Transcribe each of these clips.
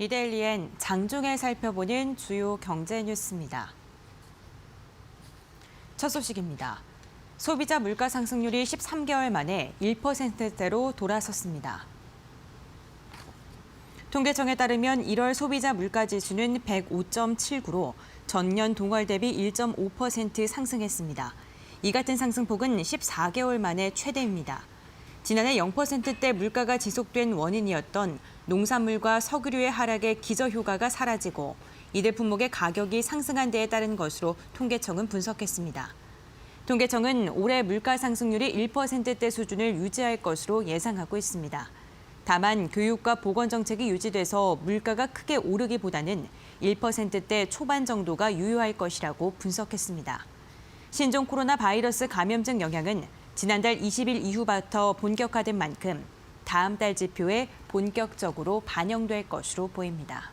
이데일리엔 장중에 살펴보는 주요 경제 뉴스입니다. 첫 소식입니다. 소비자 물가 상승률이 13개월 만에 1%대로 돌아섰습니다. 통계청에 따르면 1월 소비자 물가 지수는 105.79로 전년 동월 대비 1.5% 상승했습니다. 이 같은 상승폭은 14개월 만에 최대입니다. 지난해 0%대 물가가 지속된 원인이었던 농산물과 석유류의 하락의 기저효과가 사라지고 이들 품목의 가격이 상승한 데에 따른 것으로 통계청은 분석했습니다. 통계청은 올해 물가 상승률이 1%대 수준을 유지할 것으로 예상하고 있습니다. 다만 교육과 보건 정책이 유지돼서 물가가 크게 오르기보다는 1%대 초반 정도가 유효할 것이라고 분석했습니다. 신종 코로나 바이러스 감염증 영향은 지난달 20일 이후부터 본격화된 만큼 다음 달 지표에 본격적으로 반영될 것으로 보입니다.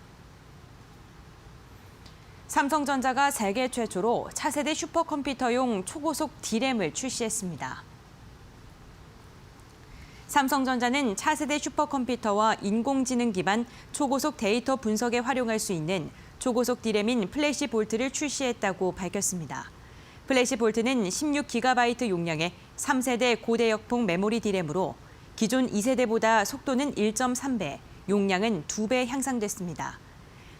삼성전자가 세계 최초로 차세대 슈퍼컴퓨터용 초고속 D램을 출시했습니다. 삼성전자는 차세대 슈퍼컴퓨터와 인공지능 기반 초고속 데이터 분석에 활용할 수 있는 초고속 D램인 플래시볼트를 출시했다고 밝혔습니다. 플래시볼트는 16GB 용량의 3세대 고대역폭 메모리 D램으로 기존 2세대보다 속도는 1.3배, 용량은 2배 향상됐습니다.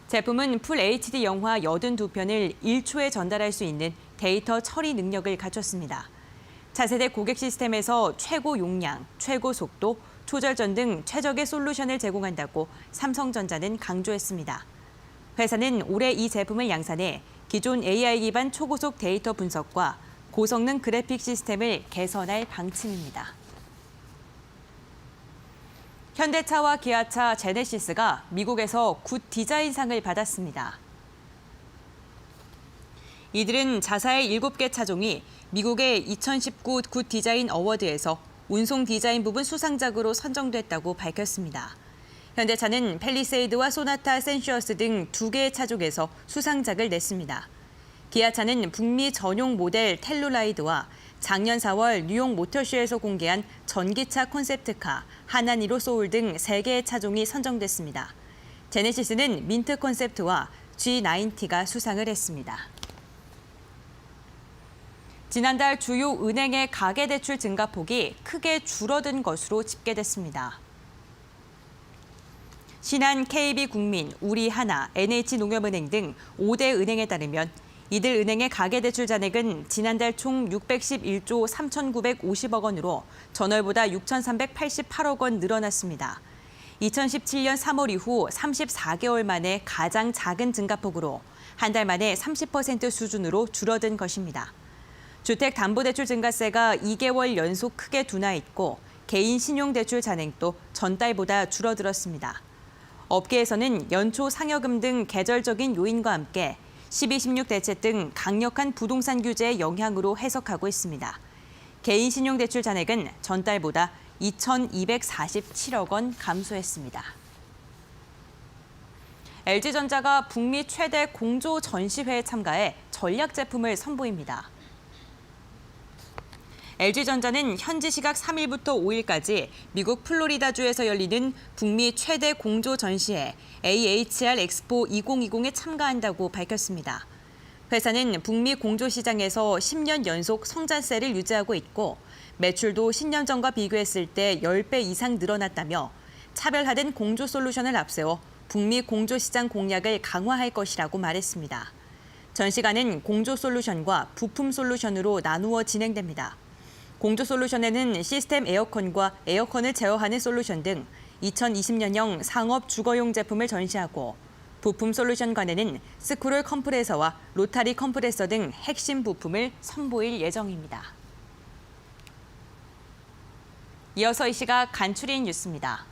제품은 풀 HD 영화 82편을 1초에 전달할 수 있는 데이터 처리 능력을 갖췄습니다. 차세대 고객 시스템에서 최고 용량, 최고 속도, 초절전 등 최적의 솔루션을 제공한다고 삼성전자는 강조했습니다. 회사는 올해 이 제품을 양산해 기존 AI 기반 초고속 데이터 분석과 고성능 그래픽 시스템을 개선할 방침입니다. 현대차와 기아차, 제네시스가 미국에서 굿 디자인상을 받았습니다. 이들은 자사의 7개 차종이 미국의 2019 굿 디자인 어워드에서 운송 디자인 부분 수상작으로 선정됐다고 밝혔습니다. 현대차는 팰리세이드와 소나타 센슈어스 등 2개의 차종에서 수상작을 냈습니다. 기아차는 북미 전용 모델 텔루라이드와 작년 4월 뉴욕 모터쇼에서 공개한 전기차 콘셉트카 하나니로 소울 등 3개의 차종이 선정됐습니다. 제네시스는 민트 콘셉트와 G90가 수상을 했습니다. 지난달 주요 은행의 가계대출 증가폭이 크게 줄어든 것으로 집계됐습니다. 신한, KB국민, 우리하나, NH농협은행 등 5대 은행에 따르면 이들 은행의 가계대출 잔액은 지난달 총 611조 3,950억 원으로 전월보다 6,388억 원 늘어났습니다. 2017년 3월 이후 34개월 만에 가장 작은 증가폭으로 한 달 만에 30% 수준으로 줄어든 것입니다. 주택담보대출 증가세가 2개월 연속 크게 둔화했고 개인 신용대출 잔액도 전달보다 줄어들었습니다. 업계에서는 연초 상여금 등 계절적인 요인과 함께 12.16 대책 등 강력한 부동산 규제의 영향으로 해석하고 있습니다. 개인 신용대출 잔액은 전달보다 2,247억 원 감소했습니다. LG전자가 북미 최대 공조 전시회에 참가해 전략 제품을 선보입니다. LG전자는 현지 시각 3일부터 5일까지 미국 플로리다주에서 열리는 북미 최대 공조 전시회 AHR 엑스포 2020에 참가한다고 밝혔습니다. 회사는 북미 공조 시장에서 10년 연속 성장세를 유지하고 있고 매출도 10년 전과 비교했을 때 10배 이상 늘어났다며 차별화된 공조 솔루션을 앞세워 북미 공조 시장 공략을 강화할 것이라고 말했습니다. 전시관은 공조 솔루션과 부품 솔루션으로 나누어 진행됩니다. 공조 솔루션에는 시스템 에어컨과 에어컨을 제어하는 솔루션 등 2020년형 상업 주거용 제품을 전시하고 부품 솔루션관에는 스크롤 컴프레서와 로타리 컴프레서 등 핵심 부품을 선보일 예정입니다. 이어서 이 시각 간추린 뉴스입니다.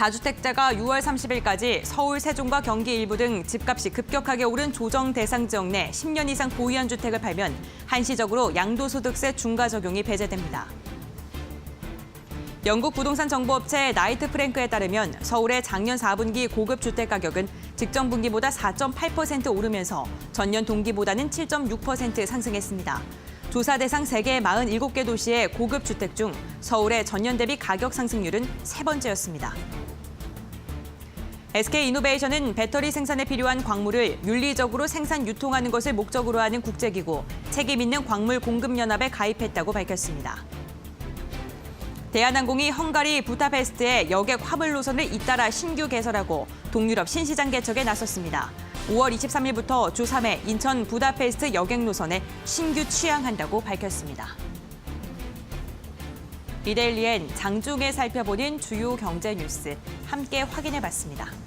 다주택자가 6월 30일까지 서울, 세종과 경기 일부 등 집값이 급격하게 오른 조정 대상 지역 내 10년 이상 보유한 주택을 팔면 한시적으로 양도소득세 중과 적용이 배제됩니다. 영국 부동산 정보업체 나이트 프랭크에 따르면 서울의 작년 4분기 고급 주택 가격은 직전 분기보다 4.8% 오르면서 전년 동기보다는 7.6% 상승했습니다. 조사 대상 세계 47개 도시의 고급 주택 중 서울의 전년 대비 가격 상승률은 세 번째였습니다. SK이노베이션은 배터리 생산에 필요한 광물을 윤리적으로 생산 유통하는 것을 목적으로 하는 국제기구 책임있는 광물 공급연합에 가입했다고 밝혔습니다. 대한항공이 헝가리 부다페스트의 여객 화물 노선을 잇따라 신규 개설하고 동유럽 신시장 개척에 나섰습니다. 5월 23일부터 주 3회 인천 부다페스트 여객 노선에 신규 취항한다고 밝혔습니다. 이데일리엔 장중에 살펴보는 주요 경제 뉴스 함께 확인해봤습니다.